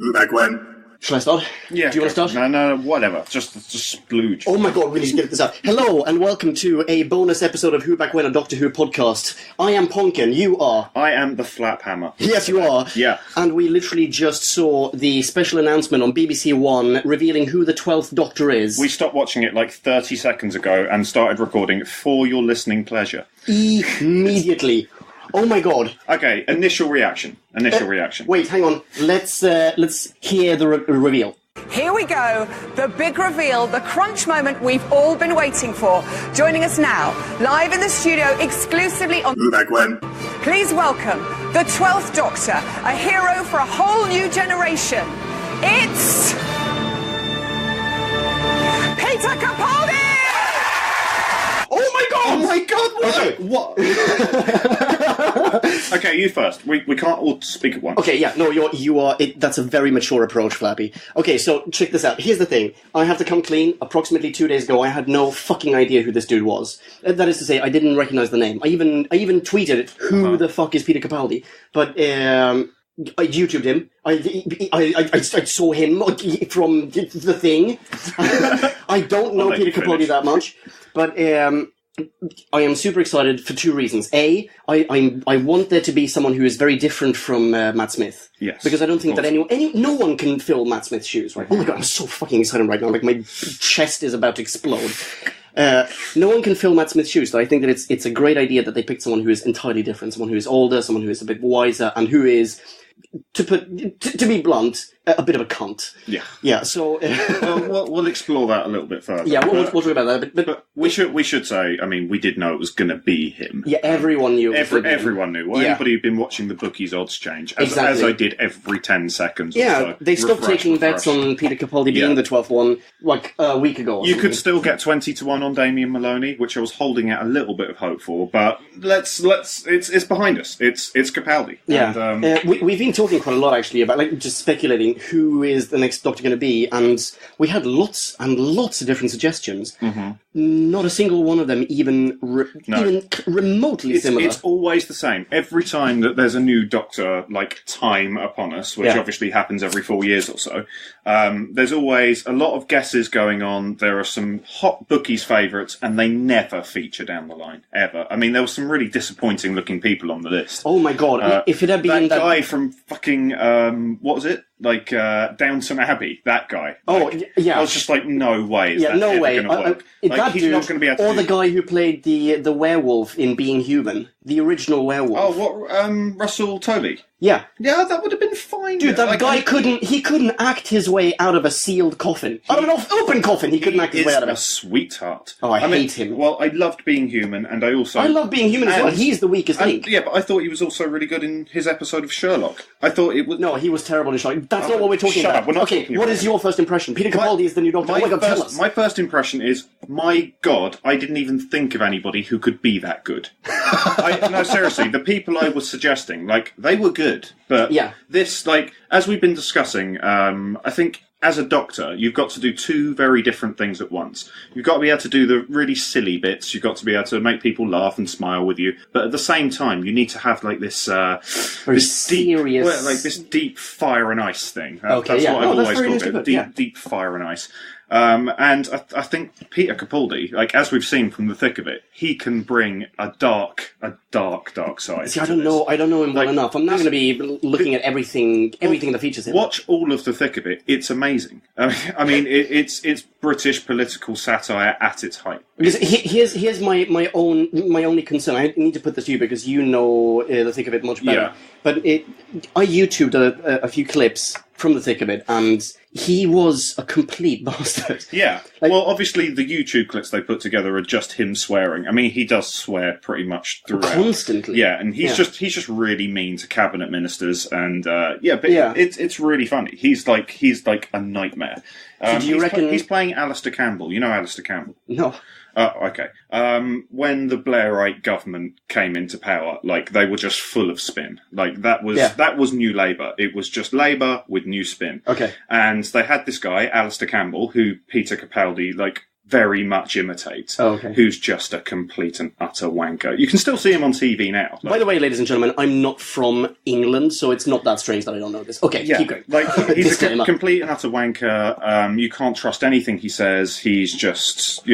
Back when? Shall I start? Yeah. Do you want to start? No, whatever. Just splooge. Oh my god, we need to get this out. Hello, and welcome to a bonus episode of Who Back When, a Doctor Who podcast. I am Ponkin, you are... I am the Flaphammer. Yes, you are. Yeah. And we literally just saw the special announcement on BBC One revealing who the 12th Doctor is. We stopped watching it like 30 seconds ago and started recording for your listening pleasure. Immediately. Oh my god. Okay, initial reaction. Wait, hang on. Let's hear the reveal. Here we go, the big reveal, the crunch moment we've all been waiting for. Joining us now, live in the studio, exclusively on Who Back When? Please welcome the 12th Doctor, a hero for a whole new generation. It's... Peter Capaldi! Oh my god! Oh my god, what? Okay. What? Okay, you first. We can't all speak at once. Okay, yeah, no, you are. That's a very mature approach, Flappy. Okay, so check this out. Here's the thing. I have to come clean. Approximately 2 days ago, I had no fucking idea who this dude was. That is to say, I didn't recognize the name. I even tweeted, "Who the fuck is Peter Capaldi?" But I YouTubed him. I saw him from the thing. I don't know Peter Capaldi that much, but I am super excited for two reasons. A, I want there to be someone who is very different from Matt Smith. Yes. Because I don't think that no one can fill Matt Smith's shoes, right? Oh my god, I'm so fucking excited right now. Like, my chest is about to explode. No one can fill Matt Smith's shoes, so I think that it's a great idea that they picked someone who is entirely different, someone who is older, someone who is a bit wiser, and who is, to be blunt, a bit of a cunt. Yeah. Yeah, so... we'll explore that a little bit further. Yeah, we'll talk about that. But we should say, I mean, we did know it was going to be him. Yeah, everyone knew. Everyone knew. Well, yeah. Anybody who'd been watching the bookies odds change, as I did every 10 seconds. Yeah, or so. they stopped taking bets on Peter Capaldi being the 12th one, like, a week ago. You could still get 20-1 on Damien Maloney, which I was holding out a little bit of hope for, but it's behind us. It's Capaldi. Yeah. And, we've been talking quite a lot, actually, about, like, just speculating who is the next Doctor going to be, and we had lots and lots of different suggestions. Mm-hmm. Not a single one of them even remotely similar. It's always the same. Every time that there's a new Doctor, like, time upon us, which obviously happens every 4 years or so, there's always a lot of guesses going on. There are some hot bookies' favourites, and they never feature down the line, ever. I mean, there were some really disappointing-looking people on the list. Oh my god, if it had been that guy from fucking, what was it? Like, Downton Abbey, that guy. Oh, like, yeah. I was just like, no way is that no ever way. going to work. Like, that he's dude, not going to be able to or the guy who played the werewolf in Being Human. The original werewolf. Oh, what, Russell Tovey? Yeah. Yeah, that would have been fine. Dude, that guy couldn't act his way out of a sealed coffin. Out of an open coffin, he couldn't act his way out of it. He's a sweetheart. Oh, I hate him. Well, I loved Being Human, and I love Being Human as well. He's the weakest link. Yeah, but I thought he was also really good in his episode of Sherlock. I thought it was... No, he was terrible in Sherlock. That's not what we're talking about. We're not okay, talking what about is your first impression? Peter Capaldi is the new Doctor. Oh my god, tell us. My first impression is, my god, I didn't even think of anybody who could be that good. No, seriously, the people I was suggesting, like, they were good. But this, like, as we've been discussing, I think as a Doctor, you've got to do two very different things at once. You've got to be able to do the really silly bits. You've got to be able to make people laugh and smile with you. But at the same time, you need to have, like, this serious... this deep fire and ice thing. That's what I've always called it. Deep fire and ice. And I think Peter Capaldi, like, as we've seen from the thick of it, he can bring a dark side. See, I don't know him well enough. I'm not going to be looking at everything that features him. Watch all of the thick of it. It's amazing. I mean, it's British political satire at its height. Because here's my only concern. I need to put this to you because you know the thick of it much better. Yeah. But I YouTubed a few clips from the thick of it, and he was a complete bastard. Yeah. Like, well, obviously, the YouTube clips they put together are just him swearing. I mean, he does swear pretty much throughout. Constantly. Yeah, and he's just really mean to cabinet ministers, and it's really funny. He's like a nightmare. So do you reckon he's playing Alistair Campbell? You know Alistair Campbell? No. Oh, okay. When the Blairite government came into power, like, they were just full of spin. Like, that was New Labour. It was just Labour with new spin. Okay. And they had this guy, Alistair Campbell, who Peter Capaldi, like, very much imitates, who's just a complete and utter wanker. You can still see him on TV now. By the way, ladies and gentlemen, I'm not from England, so it's not that strange that I don't know this. Okay, keep going. He's a complete and utter wanker. You can't trust anything he says. He's just,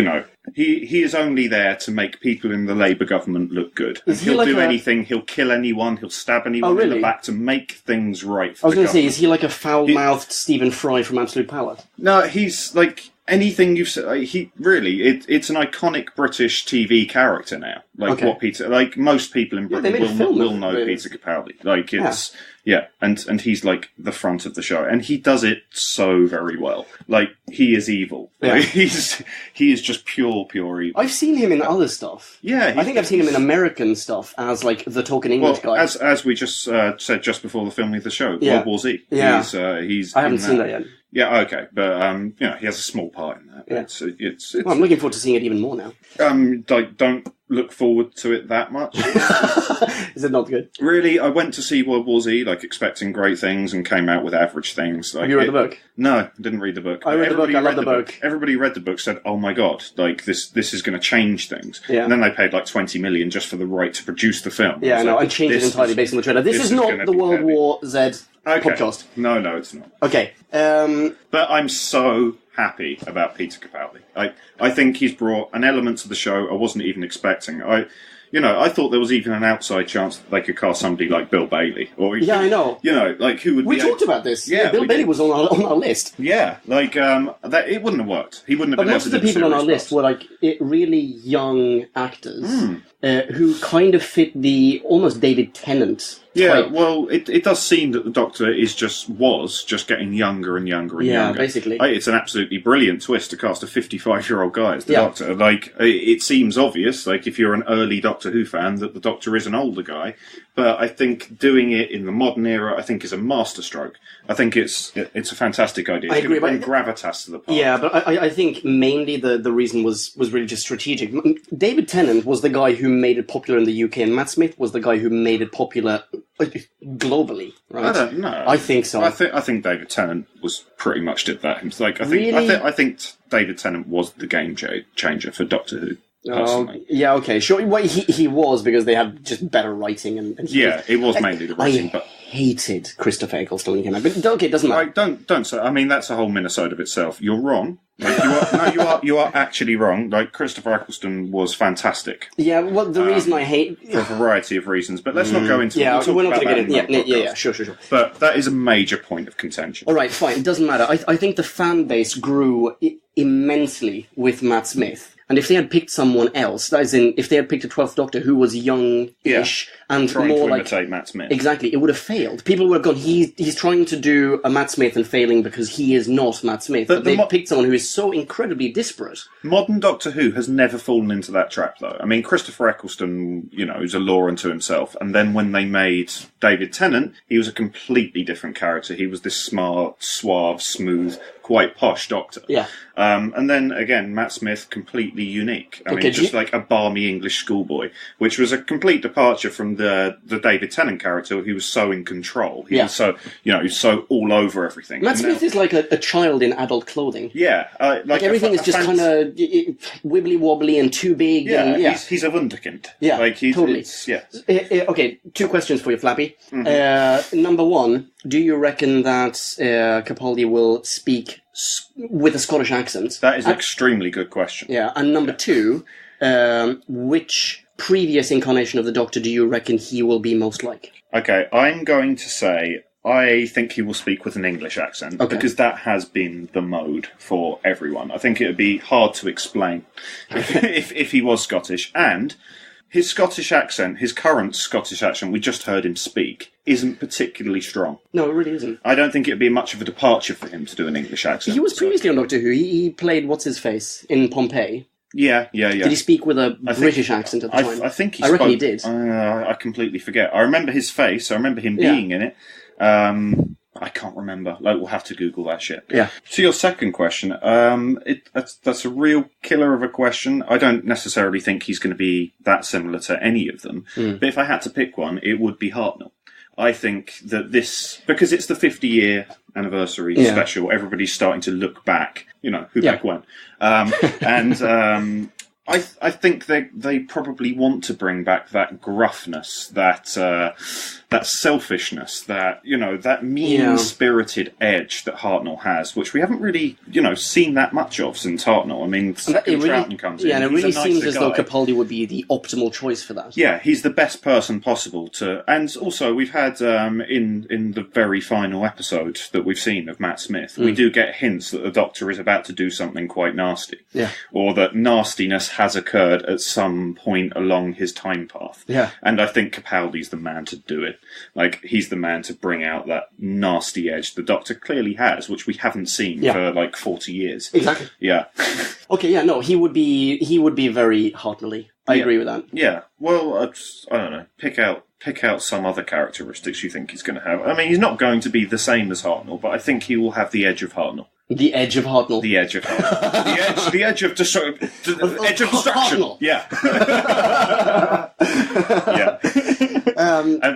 he is only there to make people in the Labour government look good. And he'll do anything. He'll kill anyone. He'll stab anyone in the back to make things right for I was going to say, is he like a foul-mouthed Stephen Fry from Absolute Power? No, he's like... Anything you've said, it's an iconic British TV character now. What Peter, most people in Britain will know Peter Capaldi. And he's like the front of the show, and he does it so very well. He is evil. Yeah. He is just pure evil. I've seen him in other stuff. Yeah, I think I've seen him in American stuff as the talking English guy. As we just said just before the filming of the show, World War Z. Yeah, he's. I haven't seen that yet. Yeah, okay, but he has a small part in that. Yeah. Well, I'm looking forward to seeing it even more now. Don't look forward to it that much. Is it not good? Really, I went to see World War Z, expecting great things, and came out with average things. Have you read the book? No, I didn't read the book. I read the book. I love the book. Everybody read the book, said, "Oh my god, this is going to change things." Yeah. And then they paid 20 million just for the right to produce the film. Yeah, and changed it entirely based on the trailer. This is not the World War Z podcast. No, it's not. Okay. But I'm so happy about Peter Capaldi. I think he's brought an element to the show I wasn't even expecting. I thought there was even an outside chance that they could cast somebody like Bill Bailey. I know. Who would we talked about this. Yeah, Bill Bailey was on our list. Yeah, that it wouldn't have worked. He wouldn't have been able to do. But most of the people on our list were really young actors who kind of fit the almost David Tennant. Yeah, well, it does seem that the Doctor was just getting younger and younger and younger. Yeah, basically. It's an absolutely brilliant twist to cast a 55-year-old guy as the Doctor. It seems obvious, if you're an early Doctor Who fan, that the Doctor is an older guy. But I think doing it in the modern era, I think, is a masterstroke. I think it's a fantastic idea. I agree, bring gravitas to the part. Yeah, but I think mainly the reason was really just strategic. David Tennant was the guy who made it popular in the UK, and Matt Smith was the guy who made it popular globally, right? I don't know. I think so. I think David Tennant was pretty much did that himself. I think David Tennant was the game changer for Doctor Who. Personally. Yeah, okay, sure. Well, he was, because they had just better writing, and it was mainly the writing. I hated Christopher Eccleston when he came out, but okay, it doesn't matter. Don't say. I mean, that's a whole Minnesota of itself. You're wrong. You are actually wrong. Christopher Eccleston was fantastic. Yeah, well, the reason I hate for a variety of reasons, but let's not go into. Yeah, we're not going to get into. Yeah, sure. But that is a major point of contention. All right, fine. It doesn't matter. I think the fan base grew immensely with Matt Smith. And if they had picked someone else, that is, if they had picked a 12th Doctor who was young-ish and trying more to imitate Matt Smith, exactly, it would have failed. People would have gone, he's trying to do a Matt Smith and failing because he is not Matt Smith. But they picked someone who is so incredibly disparate. Modern Doctor Who has never fallen into that trap, though. I mean, Christopher Eccleston, is a law unto himself. And then when they made David Tennant, he was a completely different character. He was this smart, suave, smooth, quite posh Doctor. Yeah. And then again, Matt Smith, completely unique. I mean, just like a balmy English schoolboy, which was a complete departure from the David Tennant character. He was so in control. He was so, he was so all over everything. Matt Smith is like a child in adult clothing. Yeah. Like everything is just kind of wibbly wobbly and too big. Yeah. He's a wunderkind. Yeah. Totally. Okay, 2 questions for you, Flappy. Mm-hmm. Number 1, do you reckon that Capaldi will speak with a Scottish accent? That is an extremely good question. Yeah, and number 2, which previous incarnation of the Doctor do you reckon he will be most like? Okay, I'm going to say I think he will speak with an English accent, because that has been the mode for everyone. I think it would be hard to explain if he was Scottish. And his Scottish accent, his current Scottish accent, we just heard him speak, isn't particularly strong. No, it really isn't. I don't think it would be much of a departure for him to do an English accent. He was previously on Doctor Who. He played What's-His-Face in Pompeii. Yeah. Did he speak with a British accent at the time? I think I reckon he did. I completely forget. I remember his face. I remember him being in it. I can't remember. We'll have to Google that shit. Yeah. To your second question, that's a real killer of a question. I don't necessarily think he's going to be that similar to any of them. But if I had to pick one, it would be Hartnell. I think that this, because it's the 50-year anniversary special, everybody's starting to look back, who back when. I think they probably want to bring back that gruffness, that selfishness, that mean-spirited edge that Hartnell has, which we haven't really, seen that much of since Hartnell. I mean, Troughton comes in. Yeah, and it really seems as though Capaldi would be the optimal choice for that. Yeah, he's the best person possible to... And also, we've had, in the very final episode that we've seen of Matt Smith, we do get hints that the Doctor is about to do something quite nasty. Yeah. Or that nastiness has occurred at some point along his time path. Yeah. And I think Capaldi's the man to do it. Like, he's the man to bring out that nasty edge the Doctor clearly has, which we haven't seen for 40 years. Exactly. Yeah. Okay, yeah, no, he would be very Hartnell-y. I agree with that. Yeah. Well, I don't know. Pick out some other characteristics you think he's going to have. I mean, he's not going to be the same as Hartnell, but I think he will have the edge of Hartnell. The edge of Hartnell. The edge of Hartnell. the edge of destruction. Hartnell. Yeah. Yeah.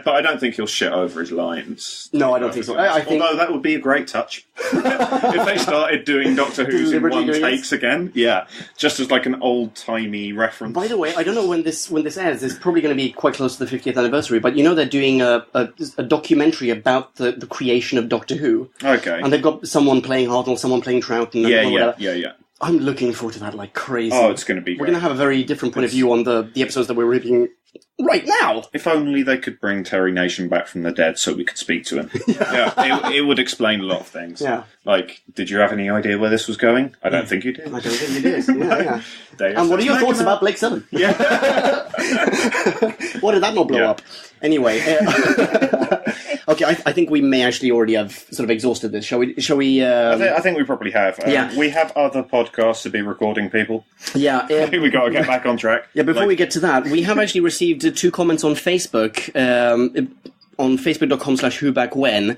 But I don't think he'll shit over his lines. No, I don't think so. Although that would be a great touch. If they started doing Doctor Who's in one takes again. Yeah. Just as like an old-timey reference. By the way, I don't know when this airs. It's probably going to be quite close to the 50th anniversary, but they're doing a documentary about the creation of Doctor Who. Okay. And they've got someone playing Hartnell, someone playing Troughton. Yeah. I'm looking forward to that like crazy. Oh, it's going to be great. We're going to have a very different point of view on the episodes that we're reading right now. If only they could bring Terry Nation back from the dead so we could speak to him. It would explain a lot of things. Yeah. Like, did you have any idea where this was going? I don't think you did. I don't think you did. Yeah. And what are your thoughts about Blake 7? Yeah. Why did that not blow up? Anyway. Okay, I think we may actually already have sort of exhausted this. Shall we? I think we probably have. We have other podcasts to be recording, people. Yeah. I think we got to get back on track. Yeah, before we get to that, we have actually received 2 comments on Facebook. On facebook.com/whobackwhen,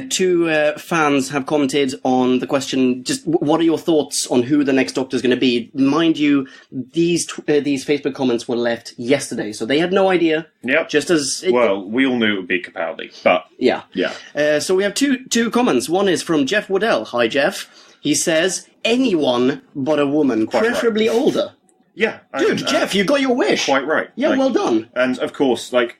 2 fans have commented on the question, just what are your thoughts on who the next Doctor is going to be? Mind you, these Facebook comments were left yesterday, so they had no idea. Yep. Just as... Well, we all knew it would be Capaldi, but... Yeah. Yeah. So we have two comments. One is from Jeff Waddell. Hi, Jeff. He says, anyone but a woman, preferably older. Yeah. Dude, Jeff, you got your wish. Quite right. Yeah, well done. And, of course, I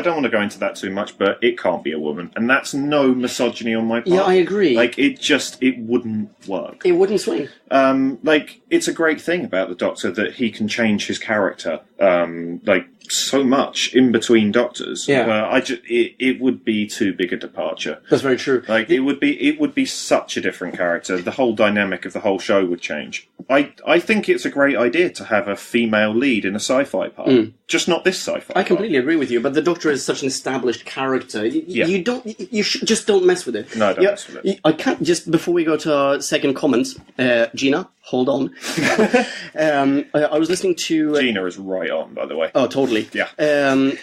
don't want to go into that too much, but it can't be a woman. And that's no misogyny on my part. Yeah, I agree. It wouldn't work. It wouldn't swing. It's a great thing about the Doctor that he can change his character, so much in between Doctors. Yeah. It would be too big a departure. That's very true. It would be such a different character. The whole dynamic of the whole show would change. I think it's a great idea to have a female lead in a sci-fi part. Just not this sci-fi. I completely agree with you, but the Doctor is such an established character. You just don't mess with it. No, don't mess with it. I can't, just before we go to our second comment, Gina, hold on. I was listening to... Gina is right on, by the way. Oh, totally. Yeah. I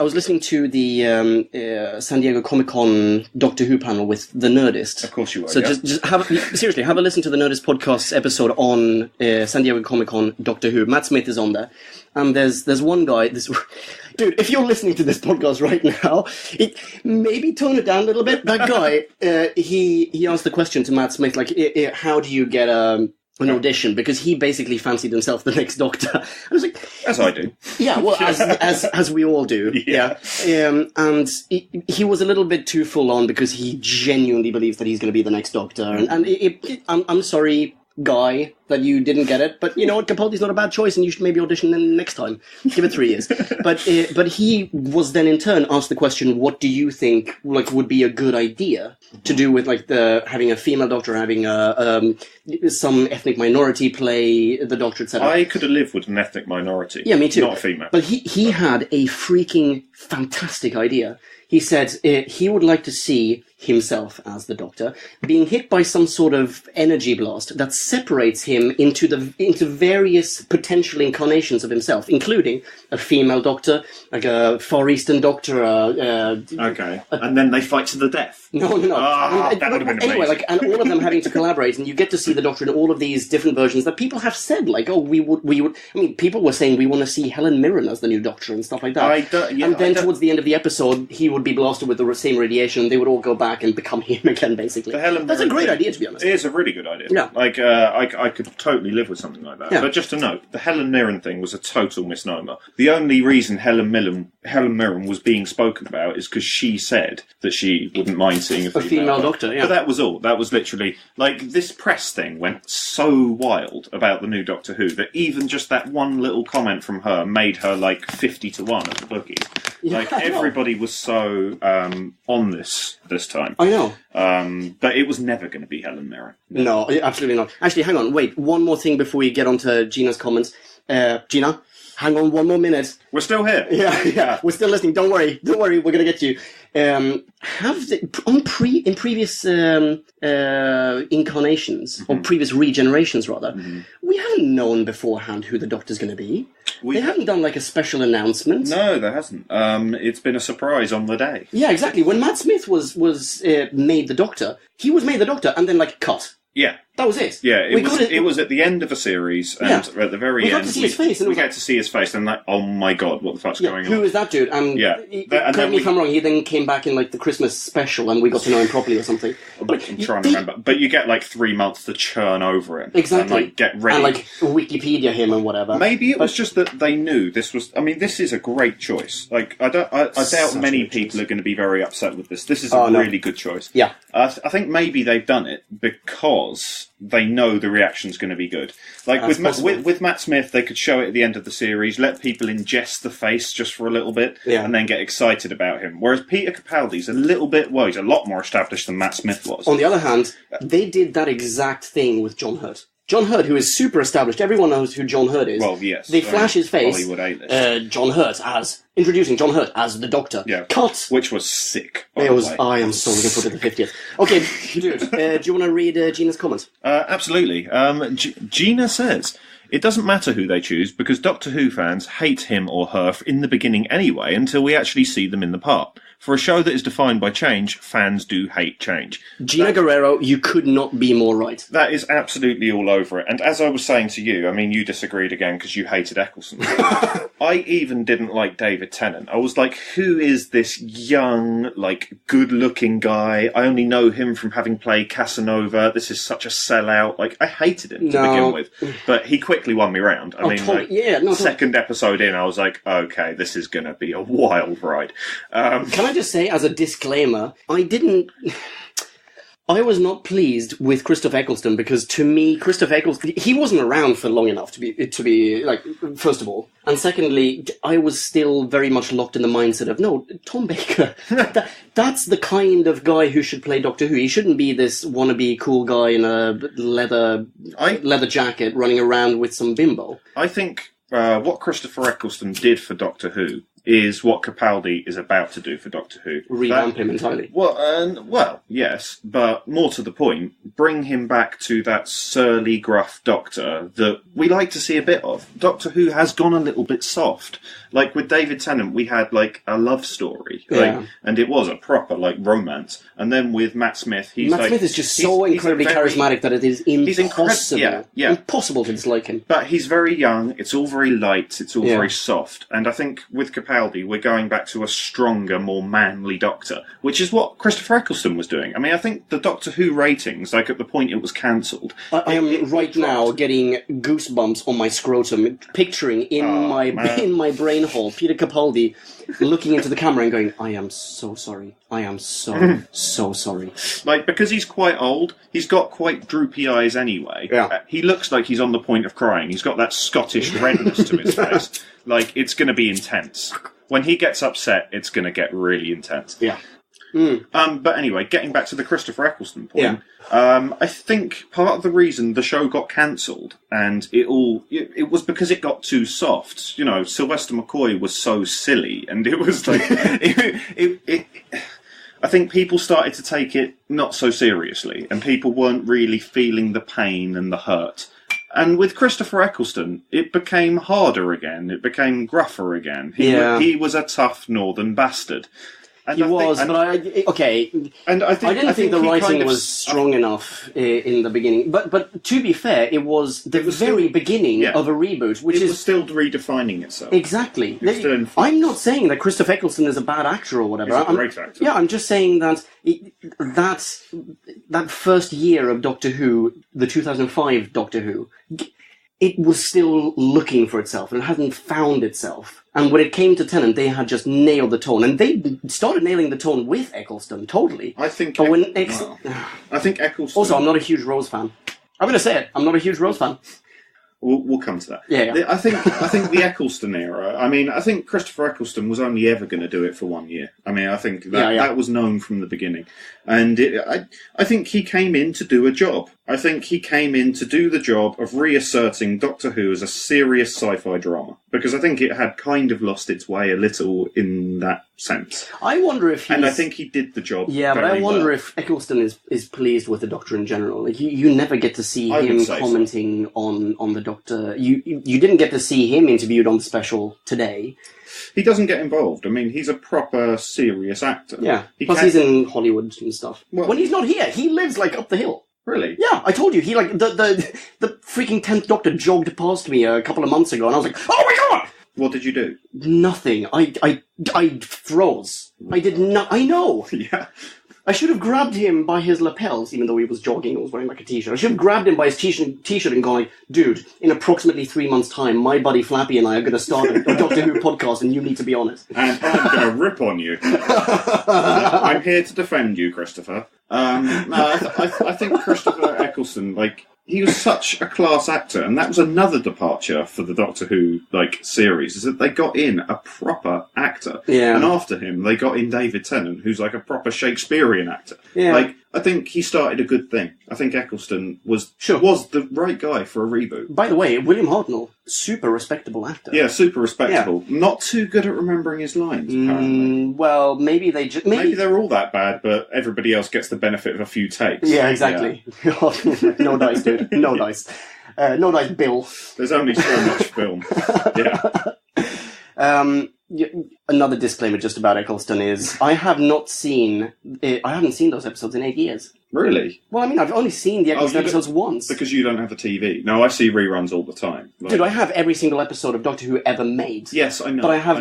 was listening to the San Diego Comic-Con Doctor Who panel with The Nerdist. Of course you were, So just have a listen to the Nerdist podcast's episode on San Diego Comic-Con Doctor Who. Matt Smith is on there. And there's one guy, dude, if you're listening to this podcast right now, maybe tone it down a little bit. That guy, he asked the question to Matt Smith, like, how do you get an audition? Because he basically fancied himself the next Doctor. I was like, as I do. Yeah, well, as we all do. Yeah. And he was a little bit too full on because he genuinely believes that he's going to be the next Doctor. And I'm sorry, guy, that you didn't get it, but you know what, Capaldi's not a bad choice, and you should maybe audition in next time. Give it 3 years. But he was then in turn asked the question, what do you think would be a good idea to do with having a female Doctor, having some ethnic minority play the Doctor, etc. I could have lived with an ethnic minority. Yeah, me too. Not a female. But he had a freaking fantastic idea. He said he would like to see himself as the Doctor being hit by some sort of energy blast that separates him into various potential incarnations of himself, including a female Doctor, like a Far Eastern Doctor. Okay, and then they fight to the death. No. That would have been anyway, amazing. and all of them having to collaborate, and you get to see the Doctor in all of these different versions that people have said, like, oh, we would. I mean, people were saying we want to see Helen Mirren as the new Doctor and stuff like that. And then towards the end of the episode, he would be blasted with the same radiation, and they would all go back and become him again, basically. That's a great idea, to be honest. It is a really good idea. Yeah. Like, I could totally live with something like that. Yeah. But just to note, the Helen Mirren thing was a total misnomer. The only reason Helen Mirren was being spoken about is because she said that she wouldn't mind seeing a female Doctor. Yeah. But that was all. That was literally, like, this press thing went so wild about the new Doctor Who that even just that one little comment from her made her, like, 50-1 at the bookies. Yeah, like, everybody was so on this time. I know. But it was never going to be Helen Mirren. No, absolutely not. Actually, hang on, wait. One more thing before we get on to Gina's comments. Gina, hang on 1 more minute. We're still here. Yeah. We're still listening. Don't worry. We're going to get to you. In previous incarnations, or previous regenerations, rather, we haven't known beforehand who the Doctor's going to be. They haven't done, like, a special announcement. No, there hasn't. It's been a surprise on the day. Yeah, exactly. When Matt Smith was made the Doctor, he was made the Doctor and then, like, cut. Yeah. That was it. Yeah, it was at the end of a series, and at the very end, we got to see his face. We get to see his face, and like, oh my god, what the fuck's going on? Who is that dude? And correct me if I'm wrong. He then came back in like the Christmas special, and we got to know him properly or something. But I'm trying to remember. But you get like 3 months to churn over him, exactly, and like get ready, and like Wikipedia him and whatever. Maybe it was just that they knew this was. I mean, this is a great choice. Like, I doubt many people are going to be very upset with this. This is a really good choice. Yeah, I think maybe they've done it because they know the reaction's going to be good. Like with Matt Smith, they could show it at the end of the series, let people ingest the face just for a little bit, and then get excited about him. Whereas Peter Capaldi's he's a lot more established than Matt Smith was. On the other hand, they did that exact thing with John Hurt. John Hurt, who is super established, everyone knows who John Hurt is. Well, yes. They flash his face. Hollywood A-list. Introducing John Hurt as the Doctor. Yeah. Cut. Which was sick. I am so looking forward to the 50th. Okay, dude, do you want to read Gina's comments? Absolutely. Gina says, it doesn't matter who they choose because Doctor Who fans hate him or her in the beginning anyway until we actually see them in the part. For a show that is defined by change, fans do hate change. Gina Guerrero, you could not be more right. That is absolutely all over it. And as I was saying to you, I mean, you disagreed again because you hated Eccleston. I even didn't like David Tennant. I was like, who is this young, like, good-looking guy? I only know him from having played Casanova. This is such a sellout. Like, I hated him to begin with. But he quickly won me round. Second episode in, I was like, okay, this is going to be a wild ride. Can I just say, as a disclaimer, I was not pleased with Christopher Eccleston because, to me, Christopher Eccleston, he wasn't around for long enough to be like, first of all, and secondly, I was still very much locked in the mindset of, no, Tom Baker, that's the kind of guy who should play Doctor Who. He shouldn't be this wannabe cool guy in a leather jacket running around with some bimbo. I think what Christopher Eccleston did for Doctor Who is what Capaldi is about to do for Doctor Who. Revamp him entirely. Well, yes, but more to the point, bring him back to that surly, gruff Doctor that we like to see a bit of. Doctor Who has gone a little bit soft. Like, with David Tennant, we had, like, a love story. And it was a proper, like, romance. And then with Matt Smith, Smith is just so incredibly charismatic that it is impossible to dislike him. But he's very young, it's all very light, it's all very soft. And I think with Capaldi, we're going back to a stronger, more manly Doctor, which is what Christopher Eccleston was doing. I mean, I think the Doctor Who ratings, like at the point it was cancelled... I am right now getting goosebumps on my scrotum, picturing in my brain hole Peter Capaldi looking into the camera and going, I am so sorry. I am so sorry. Like, because he's quite old, he's got quite droopy eyes anyway. Yeah. He looks like he's on the point of crying. He's got that Scottish redness to his face. Like, it's going to be intense. When he gets upset, it's going to get really intense. Yeah. But anyway, getting back to the Christopher Eccleston point, I think part of the reason the show got cancelled, and it was because it got too soft. You know, Sylvester McCoy was so silly, and it was like, I think people started to take it not so seriously, and people weren't really feeling the pain and the hurt. And with Christopher Eccleston, it became harder again. It became gruffer again. He was a tough northern bastard. And I didn't think the writing was strong enough in the beginning. But to be fair, it was the very beginning of a reboot, which was still redefining itself. Exactly. I'm not saying that Christopher Eccleston is a bad actor or whatever. He's a great actor. Yeah, I'm just saying that that first year of Doctor Who, the 2005 Doctor Who, it was still looking for itself and it hadn't found itself. And when it came to Tennant, they had just nailed the tone. And they started nailing the tone with Eccleston, totally. I think Eccleston... Also, I'm not a huge Rose fan. I'm going to say it. I'm not a huge Rose fan. We'll come to that. Yeah. I think the Eccleston era. I mean, I think Christopher Eccleston was only ever going to do it for 1 year. I mean, I think that was known from the beginning, and I think he came in to do a job. I think he came in to do the job of reasserting Doctor Who as a serious sci-fi drama, because I think it had kind of lost its way a little in that sense. I wonder if and I think he did the job. Yeah, but I wonder if Eccleston is pleased with the Doctor in general. Like you never get to see him commenting on the Doctor. You didn't get to see him interviewed on the special today. He doesn't get involved. I mean, he's a proper serious actor. Yeah. Plus, he's in Hollywood and stuff. Well, when he's not here, he lives like up the hill. Really? Yeah, I told you. He the freaking 10th Doctor jogged past me a couple of months ago, and I was like, "Oh my god!" What did you do? Nothing. I froze. I did not. I know. Yeah. I should have grabbed him by his lapels, even though he was jogging and was wearing like a t-shirt. I should have grabbed him by his t-shirt and gone like, "Dude, in approximately 3 months' time, my buddy Flappy and I are going to start a Doctor Who podcast, and you need to be honest." And I'm going to rip on you. I'm here to defend you, Christopher. I think Christopher Eccleston, he was such a class actor, and that was another departure for the Doctor Who series, is that they got in a proper actor. Yeah. And after him, they got in David Tennant, who's like a proper Shakespearean actor. Yeah. I think he started a good thing. I think Eccleston was the right guy for a reboot. By the way, William Hartnell, super respectable actor. Yeah, super respectable. Yeah. Not too good at remembering his lines, apparently. Well, maybe they just... Maybe they're all that bad, but everybody else gets the benefit of a few takes. Yeah, exactly. Yeah. No dice, dude. No dice. No dice, Bill. There's only so much film. Yeah. Another disclaimer just about Eccleston is I haven't seen those episodes in 8 years. Really? Well, I mean, I've only seen the Eccleston episodes once. Because you don't have a TV. No, I see reruns all the time. Dude, I have every single episode of Doctor Who ever made. Yes, I know. But I have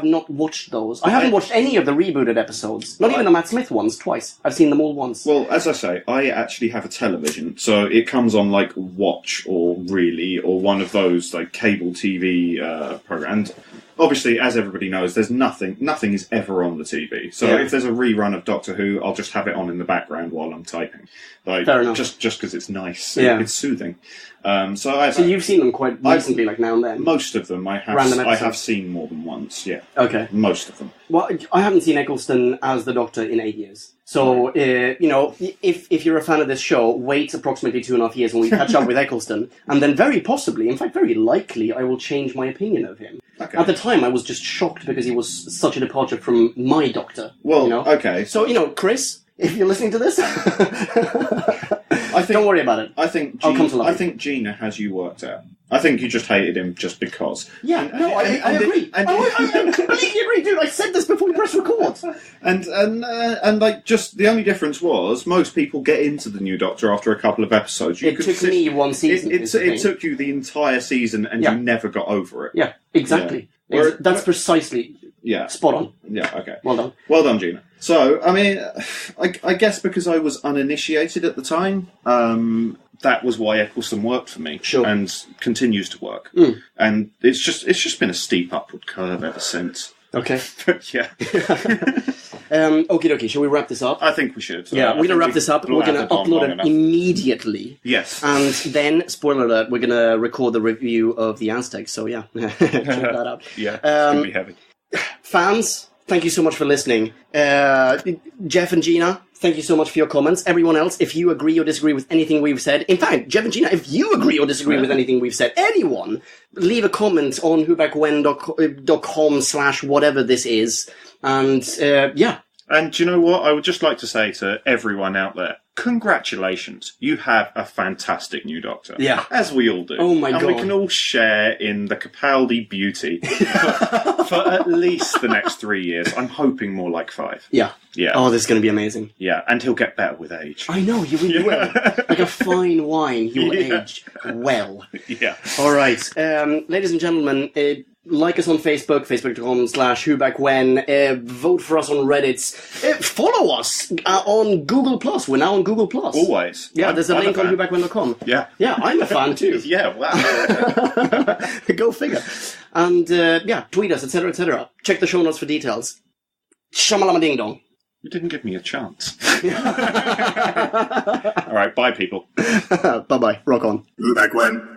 not watched those. I haven't watched any of the rebooted episodes. Not even the Matt Smith ones twice. I've seen them all once. Well, as I say, I actually have a television, so it comes on Watch or Really or one of those cable TV programs. Obviously, as everybody knows, there's nothing is ever on the TV. So if there's a rerun of Doctor Who, I'll just have it on in the background while I'm typing. Fair enough. Just because it's nice. Yeah. It's soothing. So you've seen them quite recently, now and then? Most of them I have seen more than once, yeah. Okay. Most of them. Well, I haven't seen Eccleston as the Doctor in 8 years. So, if you're a fan of this show, wait approximately 2.5 years when we catch up with Eccleston, and then very possibly, in fact very likely, I will change my opinion of him. Okay. At the time, I was just shocked because he was such a departure from my Doctor. Well, okay. So, Chris, if you're listening to this, don't worry about it. I think Gina has you worked out. I think you just hated him just because. Yeah, I agree. I completely agree, dude. I said this before we press record. And just the only difference was most people get into the new Doctor after a couple of episodes. It took me one season. It took you the entire season, and you never got over it. Yeah, exactly. Yeah. That's precisely. Yeah. Spot on. Yeah. Okay. Well done. Well done, Gina. So, I mean, I guess because I was uninitiated at the time, that was why Eccleston worked for me, and continues to work. And it's just been a steep upward curve ever since. Okay. Yeah. Okie dokie, shall we wrap this up? I think we should. Yeah, we're going to wrap this up. We're going to upload it immediately. Yes. And then, spoiler alert, we're going to record the review of the Aztecs. So yeah, check that out. Yeah, it's going to be heavy. Fans, thank you so much for listening. Jeff and Gina, thank you so much for your comments. Everyone else, if you agree or disagree with anything we've said, in fact, Jeff and Gina, if you agree or disagree with anything we've said, anyone, leave a comment on whobackwhen.com/whatever this is. And And do you know what? I would just like to say to everyone out there, congratulations. You have a fantastic new Doctor. Yeah. As we all do. Oh my God. And we can all share in the Capaldi beauty for at least the next 3 years. I'm hoping more like 5. Yeah. Yeah. Oh, this is going to be amazing. Yeah, and he'll get better with age. I know, he really will. Like a fine wine, he will age well. Yeah. All right. Ladies and gentlemen, like us on Facebook, facebook.com/whobackwhen. Vote for us on Reddit. Follow us on Google+. We're now on Google+. Always. Yeah, there's a link on whobackwhen.com. Yeah. Yeah, I'm a fan too. Yeah, wow. Go figure. And, tweet us, etc., etc. Check the show notes for details. Shamalama ding dong. You didn't give me a chance. All right, bye, people. Bye-bye. Rock on. Who back when?